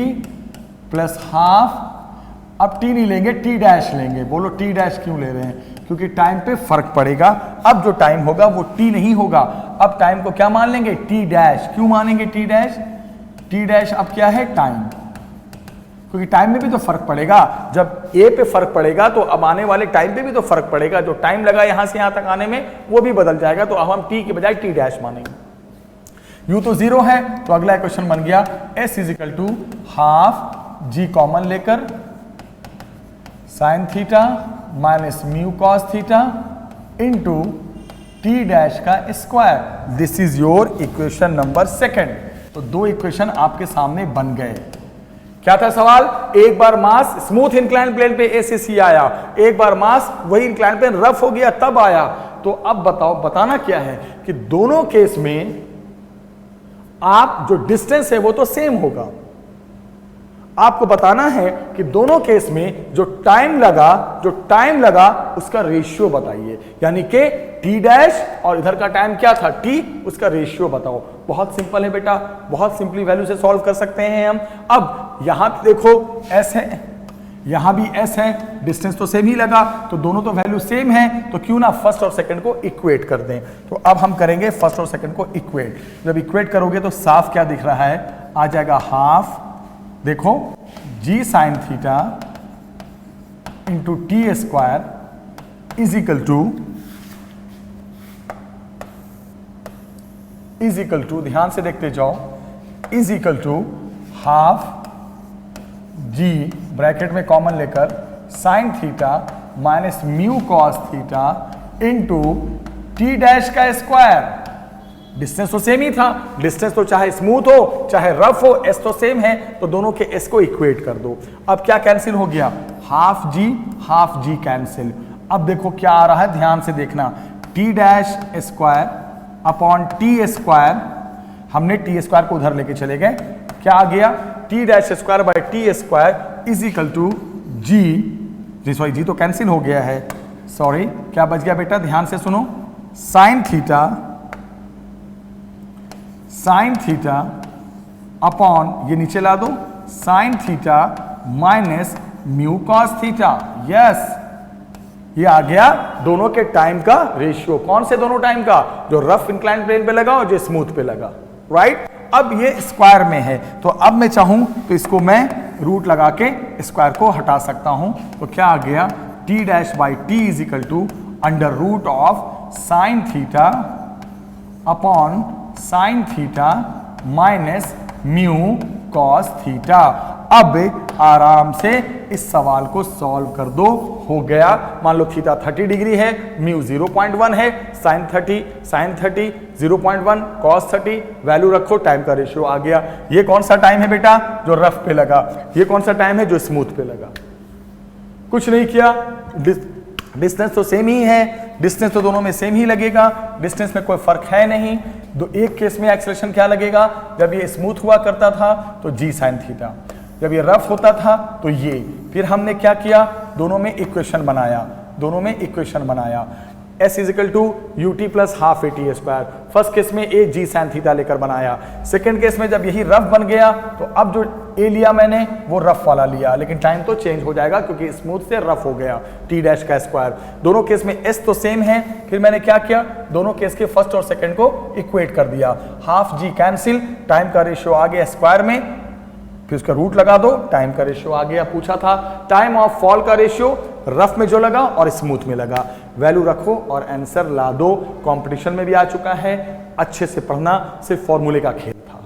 प्लस हाफ। अब t नहीं लेंगे, t डैश लेंगे। बोलो t डैश क्यों ले रहे हैं? क्योंकि टाइम पे फर्क पड़ेगा। अब जो टाइम होगा वो t नहीं होगा, अब टाइम को क्या मान लेंगे? t dash. क्यों मानेंगे t डैश? t डैश अब क्या है? टाइम, क्योंकि टाइम में भी तो फर्क पड़ेगा। जब a पे फर्क पड़ेगा तो अब आने वाले टाइम पे भी तो फर्क पड़ेगा। जो टाइम लगा यहां से यहां तक आने में वो भी बदल जाएगा, तो अब हम t के बजाय t डैश मानेंगे। u तो 0 है, तो अगला इक्वेशन बन गया s is equal to half g common लेकर sine theta minus mu cos theta into T dash का square. This is your equation number second. तो दो इक्वेशन आपके सामने बन गए। क्या था सवाल? एक बार मास स्मूथ इंक्लाइन प्लेन पे ए से सी आया, एक बार मास वही इंक्लाइन प्लेन रफ हो गया तब आया। तो अब बताओ, बताना क्या है कि दोनों केस में आप जो डिस्टेंस है वो तो सेम होगा। आपको बताना है कि दोनों केस में जो टाइम लगा उसका रेशियो बताइए, यानी कि टी डैश और इधर का टाइम क्या था टी, उसका रेशियो बताओ। बहुत सिंपल है बेटा, बहुत सिंपली वैल्यू से सॉल्व कर सकते हैं हम। अब यहां पे देखो s है, यहां भी s है, डिस्टेंस तो सेम ही लगा, तो दोनों तो वैल्यू सेम है, तो क्यों ना फर्स्ट और सेकंड को इक्वेट कर दें। तो अब हम करेंगे फर्स्ट और सेकंड को इक्वेट। जब इक्वेट करोगे तो साफ क्या दिख रहा है, आ जाएगा हाफ, देखो g sine theta into t square is equal to ध्यान से देखते जाओ, is equal to half g bracket में कॉमन लेकर sine theta minus mu cos theta into T dash का स्क्वायर। डिस्टेंस तो सेम ही था, डिस्टेंस तो चाहे स्मूथ हो चाहे रफ हो, एस तो सेम है, तो दोनों के एस को इक्वेट कर दो। अब क्या कैंसिल हो गया, हाफ जी कैंसिल। अब देखो क्या आ रहा है, ध्यान से देखना, T dash square upon T square, हमने टी स्क्वायर को उधर लेके चले गए, क्या आ गया, T dash square by T square is equal to G, sorry G तो कैंसिल हो गया है, सॉरी क्या बच गया बेटा, ध्यान से सुनो, साइन थीटा अपॉन ये नीचे ला दो, sign theta minus mu cos theta. Yes, ये आ गया दोनों के टाइम का रेशियो। कौन से दोनों टाइम का, जो रफ इंक्लाइन प्लेन पे लगा और जो स्मूथ पे लगा, राइट। अब ये स्क्वायर में है, तो अब मैं चाहूं तो इसको मैं रूट लगा के स्क्वायर को हटा सकता हूं। तो क्या आ गया, T dash by t is equal to under root of sine theta upon sine theta minus mu cos theta. अब आराम से इस सवाल को सॉल्व कर दो, हो गया। मान लो थीटा 30 डिग्री है, म्यू 0.1 है, साइन 30 0.1, कॉस 30, वैल्यू रखो, टाइम का रेशियो आ गया। ये कौन सा टाइम है बेटा, जो रफ पे लगा, ये कौन सा टाइम है जो स्मूथ पे लगा। कुछ नहीं किया, डिस्टेंस तो सेम ही है, डिस्टेंस तो दोनों में सेम ही लगेगा, डिस्टेंस में कोई फर्क है नहीं। दो एक केस में एक्सेलरेशन क्या लगेगा, जब ये स्मूथ हुआ करता था तो जी साइन थीटा, जब ये रफ होता था तो ये। फिर हमने क्या किया, दोनों में इक्वेशन बनाया, s is equal to u t plus half a t square. First case में ए जी साइन थीटा लेकर बनाया, सेकंड केस में जब यही रफ बन गया तो अब जो ए लिया मैंने वो रफ वाला लिया, लेकिन टाइम तो चेंज हो जाएगा क्योंकि स्मूथ से रफ हो गया, टी डैश का स्क्वायर। दोनों केस में एस तो सेम है, फिर मैंने क्या किया, दोनों केस के फर्स्ट और सेकंड को इक्वेट कर दिया, हाफ जी कैंसिल, टाइम का रेशियो आ गया स्क्वायर में, फिर उसका रूट लगा दो, टाइम का रेशियो आ गया। पूछा था टाइम ऑफ फॉल का रेशियो, रफ में जो लगा और स्मूथ में लगा, वैल्यू रखो और आंसर ला दो। कंपटीशन में भी आ चुका है, अच्छे से पढ़ना, सिर्फ फॉर्मूले का खेल था।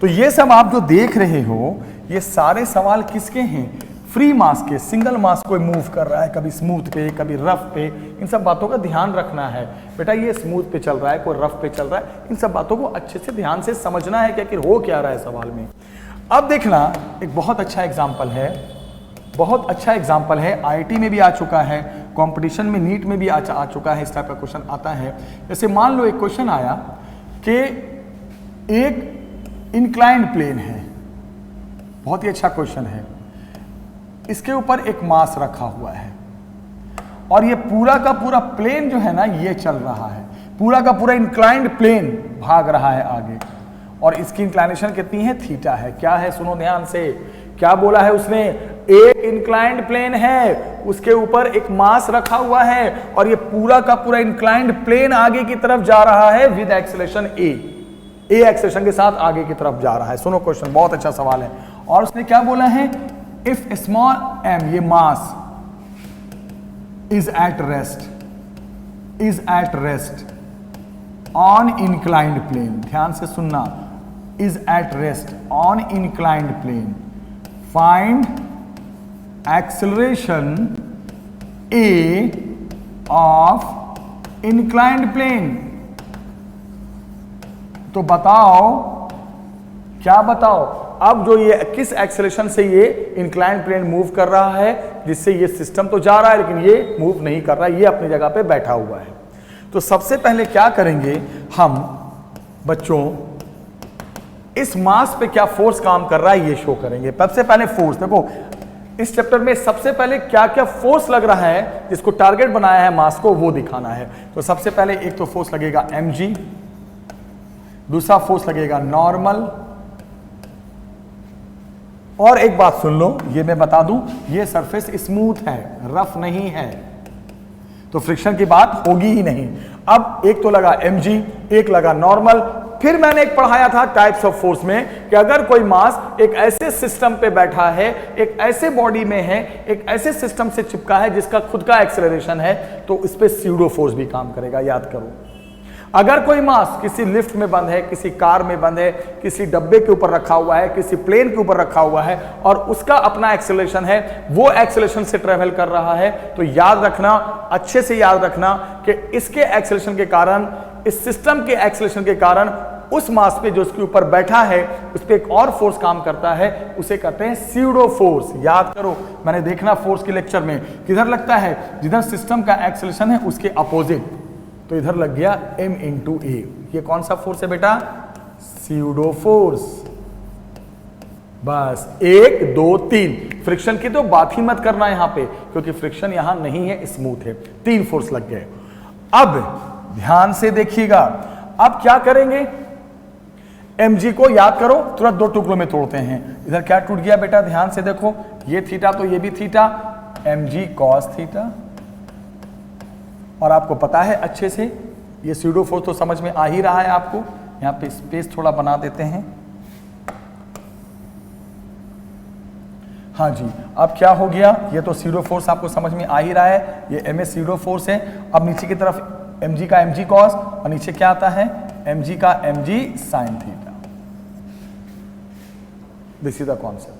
तो ये सब आप जो देख रहे हो, ये सारे सवाल किसके हैं, फ्री मास के। सिंगल मास कोई मूव कर रहा है, कभी स्मूथ पे कभी रफ पे, इन सब बातों का ध्यान रखना है बेटा। ये स्मूथ पे चल रहा है, कोई रफ पे चल रहा है, इन सब बातों को अच्छे से ध्यान से समझना है कि आखिर हो क्या रहा है सवाल में। अब देखना, एक बहुत अच्छा एग्जाम्पल है, आईआईटी में भी आ चुका है, कंपटीशन में नीट में भी आ चुका है, इस टाइप का क्वेश्चन आता है। जैसे मान लो एक क्वेश्चन आया कि एक इंक्लाइंड प्लेन है, बहुत ही अच्छा क्वेश्चन है, इसके ऊपर एक मास रखा हुआ है और ये पूरा का पूरा प्लेन जो है ना, ये चल रहा है, पूरा का पूरा इंक्लाइंड प्लेन भाग रहा है आगे, और इसकी इंक्लाइनेशन कितनी है, थीटा है। क्या है, सुनो ध्यान से, क्या बोला है उसने, एक इंक्लाइंड प्लेन है, उसके ऊपर एक मास रखा हुआ है और ये पूरा का पूरा इंक्लाइंड प्लेन आगे की तरफ जा रहा है विद एक्सेलरेशन ए एक्सेलरेशन के साथ आगे की तरफ जा रहा है। सुनो क्वेश्चन, बहुत अच्छा सवाल है। और उसने क्या बोला है, इफ स्मॉल m, ये mass is at rest on inclined plane, ध्यान से सुनना, is at rest on inclined plane, find acceleration a of inclined plane. तो बताओ, क्या बताओ, अब जो ये किस एक्सेलरेशन से ये इंक्लाइंड प्लेन मूव कर रहा है, जिससे ये सिस्टम तो जा रहा है लेकिन ये मूव नहीं कर रहा, ये अपनी जगह पे बैठा हुआ है। तो सबसे पहले क्या करेंगे हम बच्चों, इस मास पे क्या फोर्स काम कर रहा है ये शो करेंगे। सबसे पहले फोर्स देखो, इस चैप्टर में सबसे पहले क्या क्या फोर्स लग रहा है जिसको टारगेट बनाया है मास को, वो दिखाना है। तो सबसे पहले एक तो फोर्स लगेगा mg, दूसरा फोर्स लगेगा नॉर्मल, और एक बात सुन लो, ये मैं बता दूं, ये सरफेस स्मूथ है, रफ नहीं है, तो फ्रिक्शन की बात होगी ही नहीं। अब एक तो लगा mg, एक लगा नॉर्मल। फिर मैंने एक पढ़ाया था टाइप्स ऑफ फोर्स में कि अगर कोई मास एक ऐसे सिस्टम पे बैठा है, एक ऐसे बॉडी में है, एक ऐसे सिस्टम से चिपका है जिसका खुद का एक्सेलरेशन है, तो इस पे स्यूडो फोर्स भी काम करेगा, याद करो। अगर कोई मास किसी लिफ्ट में बंद है, किसी कार में बंद है, किसी डब्बे के ऊपर रखा हुआ है, किसी प्लेन के ऊपर रखा हुआ है और उसका अपना एक्सेलरेशन है, वो एक्सेलरेशन से ट्रेवल कर रहा है, तो याद रखना, अच्छे से याद रखना कि इसके एक्सेलरेशन के कारण, इस सिस्टम के एक्सेलरेशन के कारण उस मास पे जो उसके ऊपर बैठा है उस पे एक और फोर्स काम करता है, उसे कहते हैं स्यूडो फोर्स। याद करो, मैंने देखना फोर्स के लेक्चर में किधर लगता है, जिधर सिस्टम का एक्सेलरेशन है उसके अपोजिट, तो इधर लग गया m इंटू ए। ये कौन सा फोर्स है बेटा? Pseudo force. बस 1 2 3, फ्रिक्शन की तो बात ही मत करना यहां पे, क्योंकि फ्रिक्शन यहां नहीं है, स्मूथ है। 3 फोर्स लग गए। अब ध्यान से देखिएगा, अब क्या करेंगे, mg को याद करो, तुरंत 2 टुकड़ों में तोड़ते हैं। इधर क्या टूट गया बेटा, ध्यान से देखो, ये थीटा तो ये भी थीटा, mg cos थीटा। और आपको पता है अच्छे से, ये स्यूडो फोर्स तो समझ में आ ही रहा है आपको। यहां पे स्पेस थोड़ा बना देते हैं। हाँ जी, अब क्या हो गया, ये तो स्यूडो फोर्स आपको समझ में आ ही रहा है, ये एम ए स्यूडो फोर्स है। अब नीचे की तरफ mg का mg cos और नीचे क्या आता है, mg का mg sin theta. This is the concept,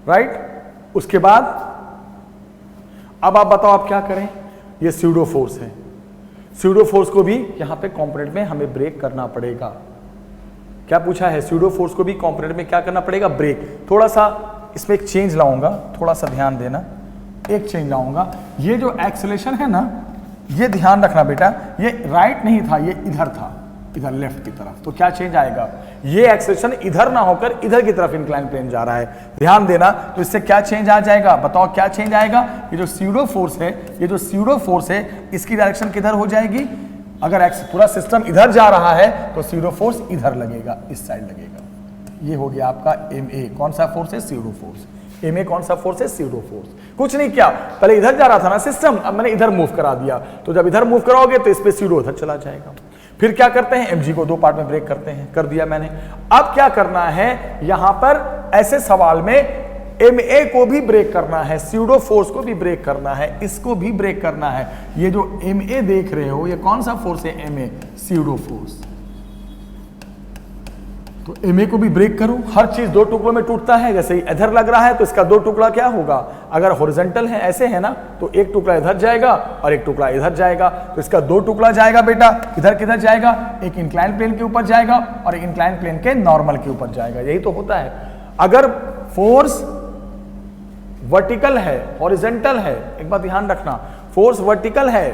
right. उसके बाद अब आप बताओ आप क्या करें, ये स्यूडो फोर्स है, स्यूडो फोर्स को भी यहां पे कंपोनेंट में हमें ब्रेक करना पड़ेगा। क्या पूछा है, स्यूडो फोर्स को भी कंपोनेंट में क्या करना पड़ेगा, ब्रेक। थोड़ा सा इसमें एक चेंज लाऊंगा, थोड़ा सा ध्यान देना, एक चेंज लाऊंगा। ये जो एक्सेलरेशन है ना, ये ध्यान रखना बेटा, ये राइट नहीं था, ये इधर था, इधर लेफ्ट की तरफ। तो क्या चेंज आएगा, ये एक्सेलरेशन इधर ना होकर इधर की तरफ इंक्लाइन प्लेन जा रहा है, ध्यान देना। तो इससे क्या चेंज आ जाएगा, बताओ क्या चेंज आएगा। ये जो स्यूडो फोर्स है, ये जो स्यूडो फोर्स है, इसकी डायरेक्शन किधर हो जाएगी, अगर पूरा सिस्टम इधर जा रहा है तो स्यूडो फोर्स इधर लगेगा, इस साइड लगेगा। ये हो गया आपका MA। कौन सा फोर्स है, स्यूडो फोर्स। MA कौन सा फोर्स है, स्यूडो फोर्स। कुछ नहीं किया, पहले इधर जा रहा था ना सिस्टम, अब मैंने इधर मूव करा दिया, तो जब इधर मूव कराओगे तो इस पे स्यूडो उधर चला जाएगा। फिर क्या करते हैं, mg को 2 पार्ट में ब्रेक करते हैं, कर दिया मैंने। अब क्या करना है, यहां पर ऐसे सवाल में ma को भी ब्रेक करना है, स्यूडो फोर्स को भी ब्रेक करना है, इसको भी ब्रेक करना है। ये जो ma देख रहे हो, ये कौन सा फोर्स है, ma, स्यूडो फोर्स। तो ma को भी ब्रेक करो। हर चीज 2 टुकड़ों में टूटता है, जैसे ही इधर लग रहा है तो इसका 2 टुकड़ा क्या होगा, अगर हॉरिजॉन्टल है ऐसे है ना, तो 1 टुकड़ा इधर जाएगा और 1 टुकड़ा इधर जाएगा, तो इसका 2 टुकड़ा जाएगा बेटा। किधर किधर जाएगा, एक इंक्लाइन प्लेन के ऊपर जाएगा और एक इंक्लाइन प्लेन के नॉर्मल के ऊपर जाएगा। यही तो होता है। अगर फोर्स वर्टिकल है, हॉरिजॉन्टल है, एक बात ध्यान रखना, फोर्स वर्टिकल है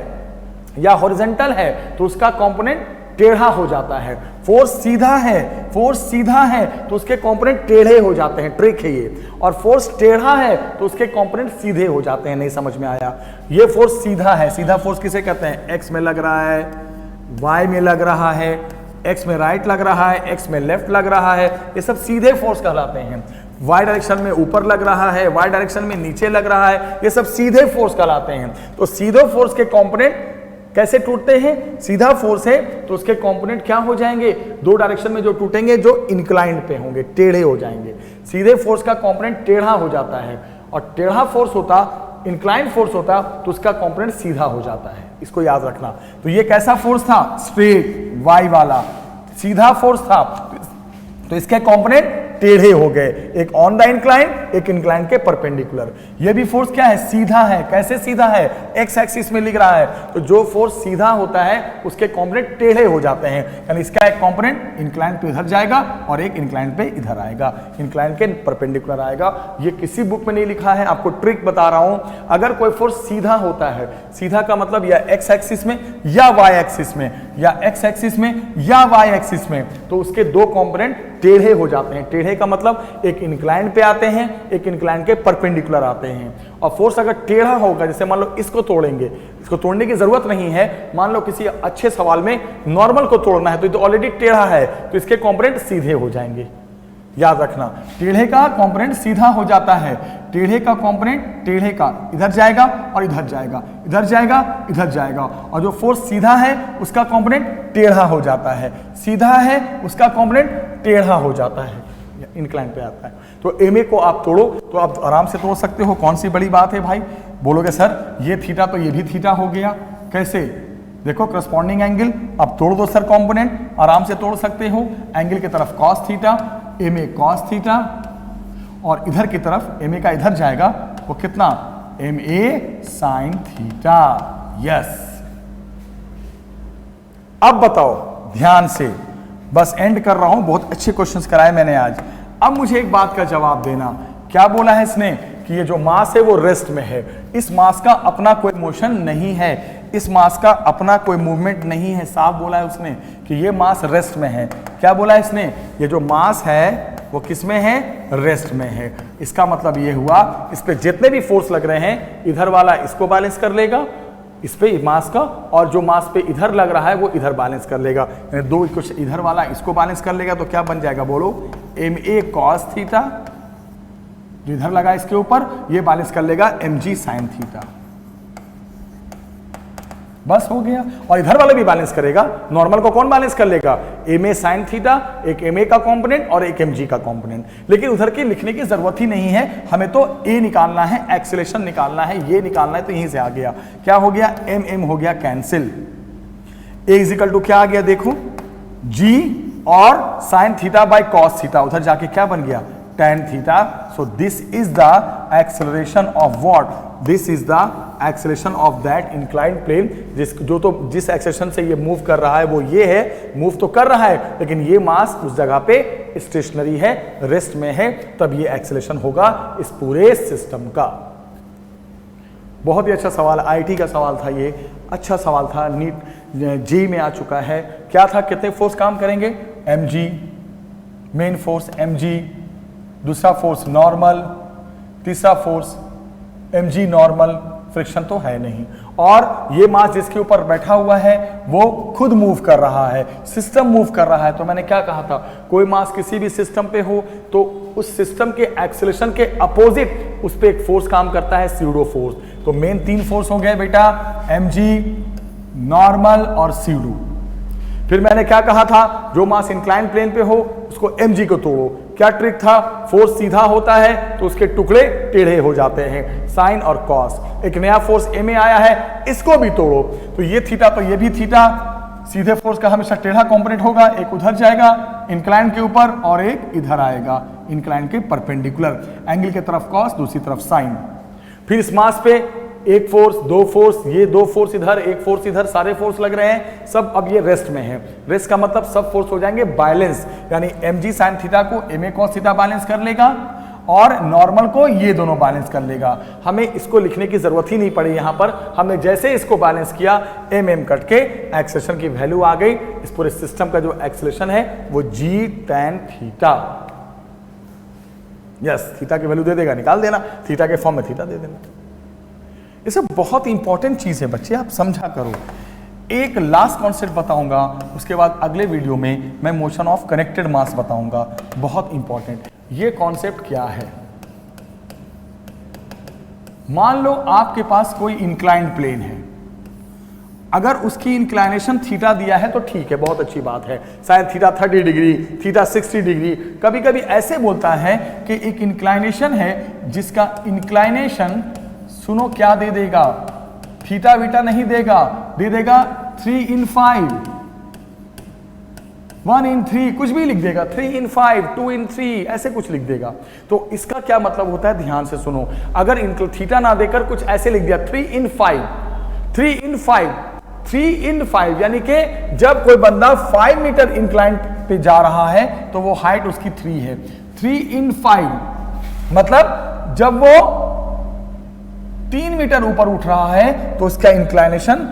या हॉरिजॉन्टल है तो उसका कंपोनेंट टेढ़ा हो जाता है। फोर्स सीधा है, फोर्स सीधा है तो उसके कंपोनेंट टेढ़े हो जाते हैं, ट्रिक है ये। और फोर्स टेढ़ा है तो उसके कंपोनेंट सीधे हो जाते हैं। नहीं समझ में आया, ये फोर्स सीधा है। सीधा फोर्स किसे कहते हैं, एक्स में लग रहा है, वाई में लग रहा है, एक्स में राइट लग रहा है, एक्स में लेफ्ट लग रहा है, ये सब सीधे फोर्स कहलाते हैं। वाई डायरेक्शन में ऊपर लग रहा है, वाई डायरेक्शन में नीचे लग रहा है, ये सब सीधे फोर्स कहलाते हैं। तो सीधे फोर्स के कंपोनेंट कैसे टूटते हैं, सीधा फोर्स है तो उसके कंपोनेंट क्या हो जाएंगे, 2 डायरेक्शन में जो टूटेंगे, जो इंक्लाइंड पे होंगे, टेढ़े हो जाएंगे। सीधे फोर्स का कंपोनेंट टेढ़ा हो जाता है, और टेढ़ा फोर्स होता इंक्लाइन फोर्स होता तो उसका कंपोनेंट सीधा हो जाता है, इसको याद रखना। तो ये कैसा फोर्स था? स्ट्रेट वाई वाला सीधा फोर्स था, तो इसके कंपोनेंट टेढ़े हो गए, एक ऑन द इंक्लाइन, एक इंक्लाइन के परपेंडिकुलर। ये भी फोर्स क्या है? सीधा है। कैसे सीधा है? एक्स एक्सिस में लिख रहा है, तो जो फोर्स सीधा होता है उसके कंपोनेंट टेढ़े हो जाते हैं, यानी इसका एक कंपोनेंट इंक्लाइन पे इधर जाएगा और एक इंक्लाइन पे इधर आएगा, इंक्लाइन के परपेंडिकुलर आएगा। ये किसी बुक में नहीं लिखा है, आपको ट्रिक बता रहा हूं। अगर कोई फोर्स सीधा होता है, सीधा का मतलब या एक्स एक्सिस में या वाई एक्सिस में, या एक्स एक्सिस में या वाई एक्सिस में, तो उसके दो कंपोनेंट टेढ़े हो जाते हैं। टेढ़े का मतलब एक इंक्लाइन पे आते हैं, एक इंक्लाइन के परपेंडिकुलर आते हैं। और फोर्स अगर टेढ़ा होगा, जैसे मान लो इसको तोड़ेंगे, इसको तोड़ने की जरूरत नहीं है, मान लो किसी अच्छे सवाल में नॉर्मल को तोड़ना है, तो ऑलरेडी टेढ़ा है, तो इसके कंपोनेंट सीधे हो जाएंगे। याद रखना, टेढ़े का कंपोनेंट सीधा हो जाता है, टेढ़े का कंपोनेंट टेढ़े का इधर जाएगा और इधर जाएगा, इधर जाएगा, इधर जाएगा। और जो फोर्स सीधा है उसका कंपोनेंट टेढ़ा हो जाता है, सीधा है उसका कंपोनेंट टेढ़ा हो जाता है, इंक्लाइन पे आता है। तो एमए को आप तोड़ो तो आप आराम से तोड़ सकते हो, कौन सी बड़ी बात है भाई? बोलोगे सर ये थीटा तो ये भी थीटा हो गया, कैसे? देखो करस्पॉन्डिंग एंगल, अब तोड़ दो सर, कंपोनेंट आराम से तोड़ सकते हो। एंगल की तरफ cos theta, MA cos theta, और इधर की तरफ एमए का इधर जाएगा, वो कितना? MA sine theta. यस, अब बताओ ध्यान से, बस एंड कर रहा हूं, बहुत अच्छे क्वेश्चंस कराए मैंने आज। अब मुझे एक बात का जवाब देना, क्या बोला है इसने? कि ये जो मास है वो रेस्ट में है, इस मास का अपना कोई मोशन नहीं है, इस मास का अपना कोई मूवमेंट नहीं है। साफ बोला है उसने कि ये मास रेस्ट में है। क्या बोला है इसने? ये जो मास है वो किस में है? रेस्ट में है। इसका मतलब ये हुआ, इस पे जितने भी फोर्स लग रहे हैं, इधर वाला इसको बैलेंस कर लेगा, इस पे मास का, और जो मास पे इधर लग रहा है वो इधर बैलेंस कर लेगा, यानी दो कुछ इधर वाला इसको बैलेंस कर लेगा। तो क्या बन जाएगा बोलो? एम ए कॉस थीटा, जो इधर लगा इसके ऊपर, ये बैलेंस कर लेगा एम जी साइन थीटा। बस हो गया। और इधर वाला भी बैलेंस करेगा, नॉर्मल को कौन बैलेंस कर लेगा? एम ए साइन थीटा, एक एम ए का कंपोनेंट और एक एम जी का कंपोनेंट। लेकिन उधर के लिखने की जरूरत ही नहीं है, हमें तो ए निकालना है, एक्सेलेरेशन निकालना है, ये निकालना है, तो यहीं से आ गया। क्या हो गया? एम एम हो गया cancel. A is equal to क्या आ गया? देखो जी और sine theta by cos theta, उधर जाके क्या बन गया? tan theta. So this is the acceleration of what? This is the acceleration of that inclined plane, जिस एक्सेलेरेशन से ये मूव कर रहा है वो ये है, मूव तो कर रहा है लेकिन ये मास उस जगह पे स्टेशनरी है, रेस्ट में है, तब ये एक्सेलेरेशन होगा इस पूरे सिस्टम का। बहुत ही अच्छा सवाल, आईटी का सवाल था ये, अच्छा सवाल था, नीट जी में आ चुका है। क्या था? कितने फोर्स काम करेंगे? mg मेन फोर्स, mg दूसरा फोर्स नॉर्मल, तीसरा फोर्स mg नॉर्मल, फ्रिक्शन तो है नहीं, और ये मास जिसके ऊपर बैठा हुआ है वो खुद मूव कर रहा है, सिस्टम मूव कर रहा है। तो मैंने क्या कहा था? कोई मास किसी भी सिस्टम पे हो तो उस सिस्टम के एक्सेलेरेशन के अपोजिट उस पे एक फोर्स काम करता है, स्यूडो फोर्स। तो मेन तीन फोर्स हो गए बेटा, mg, नॉर्मल और स्यूडो। फिर मैंने क्या कहा था? जो मास इंक्लाइन प्लेन पे हो उसको mg को तोड़ो। क्या ट्रिक था? फोर्स सीधा होता है तो उसके टुकड़े टेढ़े हो जाते हैं, साइन और कॉस। एक नया फोर्स ma आया है, इसको भी तोड़ो। तो ये थीटा तो ये भी थीटा, सीधे फोर्स का हमेशा टेढ़ा कंपोनेंट होगा, एक उधर जाएगा इंक्लाइन के ऊपर और एक इधर आएगा इंक्लाइन के परपेंडिकुलर, एंगल की तरफ कॉस, दूसरी तरफ साइन। फिर इस मास पे एक फोर्स, दो फोर्स, ये दो फोर्स इधर, एक फोर्स इधर, सारे फोर्स लग रहे हैं, सब अब ये रेस्ट में है। रेस्ट का मतलब सब फोर्स हो जाएंगे बैलेंस, यानी mg sin थीटा को ma cos थीटा बैलेंस कर लेगा और नॉर्मल को ये दोनों बैलेंस कर लेगा। हमें इसको लिखने की जरूरत ही नहीं पड़ी, यहां पर हमने जैसे इसको बैलेंस किया mm कट के एक्सेलेरेशन की वैल्यू आ गई। इस पूरे सिस्टम का जो एक्सेलेरेशन है वो g tan theta. Yes, theta की वैल्यू दे देगा, निकाल देना, थीटा के फॉर्म में थीटा दे देना। ये सब बहुत इंपॉर्टेंट चीज है बच्चे, आप समझा करो। एक लास्ट कॉन्सेप्ट बताऊंगा, उसके बाद अगले वीडियो में मैं मोशन ऑफ कनेक्टेड मास बताऊंगा, बहुत इंपॉर्टेंट। ये कॉन्सेप्ट क्या है? मान लो आपके पास कोई इंक्लाइंड प्लेन है, अगर उसकी इंक्लाइनेशन थीटा दिया है तो ठीक है, बहुत अच्छी बात है, शायद थीटा 30 डिग्री, थीटा 60 डिग्री। कभी कभी ऐसे बोलता है कि एक इंक्लाइनेशन है जिसका इंक्लाइनेशन सुनो क्या दे देगा, थीटा बीटा नहीं देगा, दे देगा 3 in 5, 1 in 3, कुछ भी लिख देगा, 3 in 5, 2 in 3, ऐसे कुछ लिख देगा। तो इसका क्या मतलब होता है, ध्यान से सुनो, अगर इनको थीटा ना देकर कुछ ऐसे लिख दिया 3 in 5, 3 in 5, 3 in 5, यानी कि जब कोई बंदा 5 मीटर इंक्लाइन पे जा रहा है तो वो हाइट उसकी 3 है। 3 in 5 मतलब जब वो 3 मीटर ऊपर उठ रहा है तो उसका इंक्लाइनेशन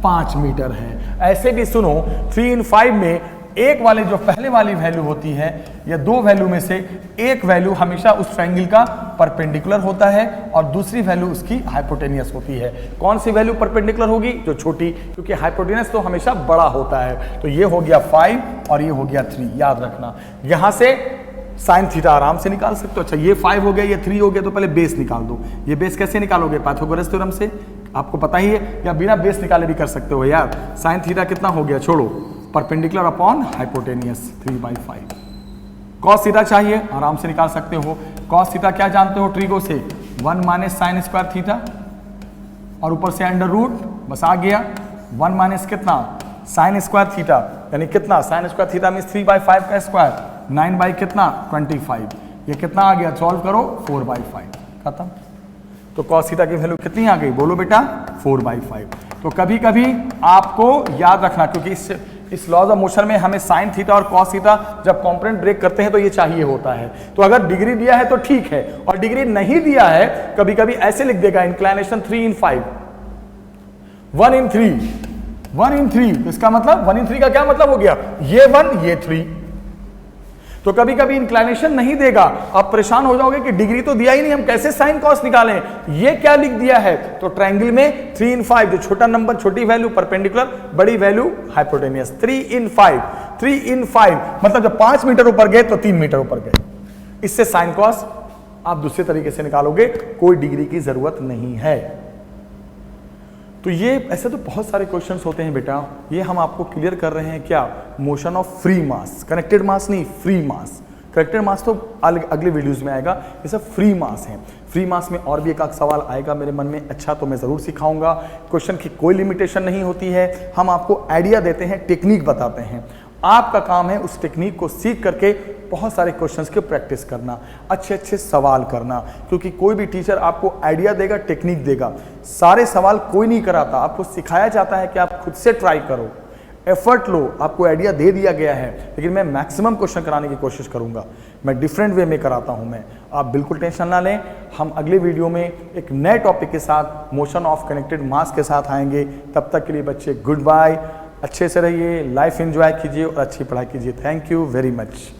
5 मीटर है। ऐसे भी सुनो 3 in 5 में एक वाले जो पहले वाली वैल्यू होती है या दो वैल्यू में से एक वैल्यू हमेशा उस ट्रायंगल का परपेंडिकुलर होता है और दूसरी वैल्यू उसकी हाइपोटेनियस होती है। कौन सी वैल्यू परपेंडिकुलर होगी, जो छोटी, क्योंकि हाइपोटेनियस तो हमेशा बड़ा होता है। तो ये हो गया 5 और ये हो गया 3, याद रखना। यहां से साइन थीटा आराम से निकाल सकते हो। अच्छा ये 5 हो गया, ये 3 हो गया, तो पहले बेस निकाल दो। ये बेस कैसे निकालोगे, पाइथागोरस थ्योरम से, आपको पता ही है, या बिना बेस निकाले भी कर सकते हो यार। साइन थीटा कितना हो गया, छोड़ो, perpendicular upon hypotenuse 3/5। Cos theta चाहिए, आराम से निकाल सकते हो। कॉस थीटा क्या जानते हो ट्रिगो से, 1 माइनस साइन स्क्वायर थीटा और ऊपर से अंडर रूट, बस आ गया। 1 माइनस कितना, साइन स्क्वायर थीटा, यानी कितना, साइन स्क्वायर थीटा मीन्स 3/5 का स्क्वायर, 9 बाई कितना 25, ये कितना आ गया, सॉल्व करो 4/5, खत्म। तो कॉस थीटा की वैल्यू कितनी आ गई, बोलो बेटा 4/5। तो कभी कभी आपको याद रखना, क्योंकि इस लॉज ऑफ मोशन में हमें साइन थीटा और कॉस थीटा जब कंपोनेंट ब्रेक करते हैं तो ये चाहिए होता है। तो अगर डिग्री दिया है तो ठीक है, और डिग्री नहीं दिया है कभी कभी ऐसे लिख देगा इंक्लाइनेशन 3 in 5, 1 in 3, 1 in 3, इसका मतलब 1 in 3 का क्या मतलब हो गया, ये 1 ये 3। तो कभी कभी इंक्लाइनेशन नहीं देगा, आप परेशान हो जाओगे कि डिग्री तो दिया ही नहीं, हम कैसे साइन कॉस निकालें, ये क्या लिख दिया है। तो ट्रायंगल में 3 in 5, जो छोटा नंबर छोटी वैल्यू परपेंडिकुलर, बड़ी वैल्यू हाइपोटेनियस, 3 in 5, 3 in 5 मतलब जब 5 मीटर ऊपर गए तो 3 मीटर ऊपर गए। इससे साइन कॉस आप दूसरे तरीके से निकालोगे, कोई डिग्री की जरूरत नहीं है। तो ये ऐसे तो बहुत सारे क्वेश्चंस होते हैं बेटा, ये हम आपको क्लियर कर रहे हैं क्या, motion of free mass, connected mass नहीं, फ्री मास। कनेक्टेड मास तो अगले वीडियोस में आएगा, ये सब फ्री मास है। फ्री मास में और भी एक आध सवाल आएगा मेरे मन में, अच्छा तो मैं ज़रूर सिखाऊंगा। क्वेश्चन की कोई लिमिटेशन नहीं होती है, हम आपको आइडिया देते हैं, टेक्निक बताते हैं, आपका काम है उस टेक्निक को सीख करके बहुत सारे क्वेश्चंस की प्रैक्टिस करना, अच्छे अच्छे सवाल करना, क्योंकि कोई भी टीचर आपको आइडिया देगा, टेक्निक देगा, सारे सवाल कोई नहीं कराता, आपको सिखाया जाता है कि आप खुद से ट्राई करो, एफर्ट लो। आपको आइडिया दे दिया गया है, लेकिन मैं मैक्सिमम क्वेश्चन कराने की कोशिश करूंगा, मैं डिफरेंट वे में कराता हूं मैं, आप बिल्कुल टेंशन ना लें। हम अगले वीडियो में एक नए टॉपिक के साथ, मोशन ऑफ कनेक्टेड मास के साथ आएंगे। तब तक के लिए बच्चे गुड बाय, अच्छे से रहिए, लाइफ एंजॉय कीजिए और अच्छी पढ़ाई कीजिए। Thank you very much.